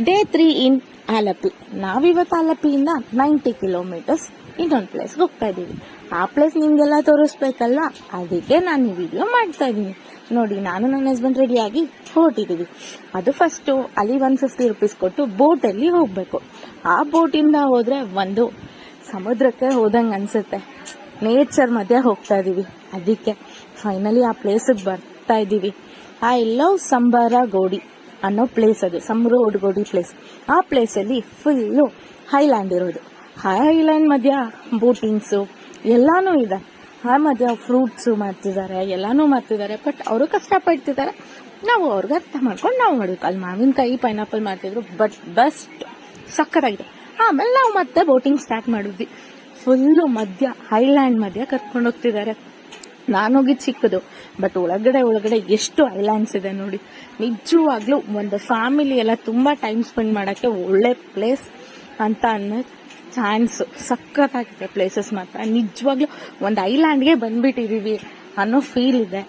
Day 3 ಇನ್ ಆಲಪಿ. ನಾವಿವತ್ತು ಆಲಪಿಯಿಂದ 90 kilometres ಇನ್ನೊಂದು ಪ್ಲೇಸ್ಗೆ ಹೋಗ್ತಾ ಇದ್ದೀವಿ. ಆ ಪ್ಲೇಸ್ ನಿಮ್ಗೆಲ್ಲ ತೋರಿಸ್ಬೇಕಲ್ಲ, ಅದಕ್ಕೆ ನಾನು ಈ ವಿಡಿಯೋ ಮಾಡ್ತಾ ಇದ್ದೀನಿ. ನೋಡಿ, ನಾನು ನನ್ನ ಹಸ್ಬೆಂಡ್ ರೆಡಿಯಾಗಿ ಹೊರಟಿದ್ದೀವಿ. ಅದು ಫಸ್ಟು ಅಲ್ಲಿ 150 ರೂಪೀಸ್ ಕೊಟ್ಟು ಬೋಟಲ್ಲಿ ಹೋಗಬೇಕು. ಆ ಬೋಟಿಂದ ಹೋದ್ರೆ ಒಂದು ಸಮುದ್ರಕ್ಕೆ ಹೋದಂಗೆ ಅನ್ಸುತ್ತೆ. ನೇಚರ್ ಮಧ್ಯೆ ಹೋಗ್ತಾ ಇದೀವಿ. ಅದಕ್ಕೆ ಫೈನಲಿ ಆ ಪ್ಲೇಸಿಗೆ ಬರ್ತಾ ಇದ್ದೀವಿ. ಐ ಲವ್ ಸಂಬಾರ ಗೋಡಿ ಅನ್ನೋ ಪ್ಲೇಸ್. ಅದು ಸಂಬ್ರೋಡ್ ಗೋಡಿ ಪ್ಲೇಸ್. ಆ ಪ್ಲೇಸಲ್ಲಿ ಫುಲ್ಲು ಹೈಲ್ಯಾಂಡ್ ಇರೋದು. ಹೈಲ್ಯಾಂಡ್ ಮಧ್ಯ ಬೋಟಿಂಗ್ಸು ಎಲ್ಲಾನು ಇದೆ. ಆ ಮಧ್ಯ ಫ್ರೂಟ್ಸು ಮಾಡ್ತಿದ್ದಾರೆ, ಎಲ್ಲಾನು ಮಾಡ್ತಿದ್ದಾರೆ. ಬಟ್ ಅವರು ಕಷ್ಟಪಡ್ತಿದ್ದಾರೆ, ನಾವು ಅವ್ರಿಗೆ ಅರ್ಥ ಮಾಡ್ಕೊಂಡು ನಾವು ಮಾಡಬೇಕು. ಅಲ್ಲಿ ಮಾವಿನಕಾಯಿ, ಪೈನಾಪಲ್ ಮಾಡ್ತಿದ್ರು. ಬಟ್ ಬೆಸ್ಟ್, ಸಕ್ಕತ್ತಾಗಿದೆ. ಆಮೇಲೆ ನಾವು ಮತ್ತೆ ಬೋಟಿಂಗ್ ಸ್ಟಾರ್ಟ್ ಮಾಡಿದ್ವಿ. ಫುಲ್ಲು ಮಧ್ಯ ಹೈಲ್ಯಾಂಡ್ ಮಧ್ಯ ಕರ್ಕೊಂಡು ಹೋಗ್ತಿದ್ದಾರೆ. ನಾನೋಗಿದ್ದು ಚಿಕ್ಕದು, ಬಟ್ ಒಳಗಡೆ ಎಷ್ಟು ಐಲ್ಯಾಂಡ್ಸ್ ಇದೆ ನೋಡಿ. ನಿಜವಾಗ್ಲೂ ಒಂದು ಫ್ಯಾಮಿಲಿ ಎಲ್ಲ ತುಂಬಾ ಟೈಮ್ ಸ್ಪೆಂಡ್ ಮಾಡಕ್ಕೆ ಒಳ್ಳೆ ಪ್ಲೇಸ್ ಅಂತ ಅನ್ನೋ ಚಾನ್ಸ್. ಸಖತ್ತಾಗಿದೆ ಪ್ಲೇಸಸ್ ಮಾತ್ರ. ನಿಜವಾಗ್ಲೂ ಒಂದು ಐಲ್ಯಾಂಡ್ಗೆ ಬಂದ್ಬಿಟ್ಟಿದೀವಿ ಅನ್ನೋ ಫೀಲ್ ಇದೆ.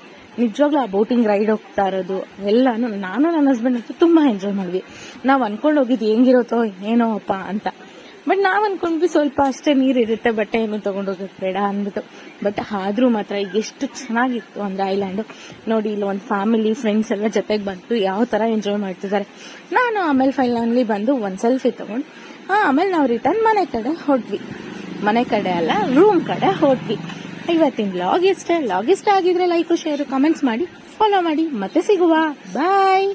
ನಿಜವಾಗ್ಲೂ ಆ ಬೋಟಿಂಗ್ ರೈಡ್ ಹೋಗ್ತಾ ಇರೋದು ಎಲ್ಲಾನು ನಾನು ನನ್ನ ಹಸ್ಬೆಂಡ್ ಅಂತೂ ತುಂಬಾ ಎಂಜಾಯ್ ಮಾಡಿದ್ವಿ. ನಾವು ಅನ್ಕೊಂಡು ಹೋಗಿದ್ದು ಹೆಂಗಿರುತ್ತೋ ಏನೋ ಅಪ್ಪ ಅಂತ. ಬಟ್ ನಾವ್ ಅನ್ಕೊಂಡ್ವಿ ಸ್ವಲ್ಪ ಅಷ್ಟೇ ನೀರಿರುತ್ತೆ, ಬಟ್ಟೆ ಏನು ತಗೊಂಡೋಗಕ್ ಬೇಡ ಅಂದ್ಬಿಟ್ಟು. ಬಟ್ ಆದ್ರೂ ಮಾತ್ರ ಎಷ್ಟು ಚೆನ್ನಾಗಿತ್ತು ಅಂದ್ರೆ ಐಲ್ಯಾಂಡ್ ನೋಡಿ. ಇಲ್ಲಿ ಒಂದು ಫ್ಯಾಮಿಲಿ ಫ್ರೆಂಡ್ಸ್ ಎಲ್ಲ ಜೊತೆಗೆ ಬಂದು ಯಾವ ತರ ಎಂಜಾಯ್ ಮಾಡ್ತಿದ್ದಾರೆ. ನಾನು ಆಮೇಲೆ ಫೈನಲಿ ಬಂದು ಒಂದ್ ಸೆಲ್ಫಿ ತಗೊಂಡು ಆಮೇಲೆ ನಾವು ರಿಟರ್ನ್ ಮನೆ ಕಡೆ ಹೊರಟ್ವಿ. ಮನೆ ಕಡೆ ಅಲ್ಲ, ರೂಮ್ ಕಡೆ ಹೊರಟ್ವಿ. ಇವತ್ತಿನ ಲಾಗ್ ಇಷ್ಟ ಆಗಿದ್ರೆ ಲೈಕ್, ಶೇರ್, ಕಾಮೆಂಟ್ಸ್ ಮಾಡಿ, ಫಾಲೋ ಮಾಡಿ. ಮತ್ತೆ ಸಿಗುವ. ಬಾಯ್.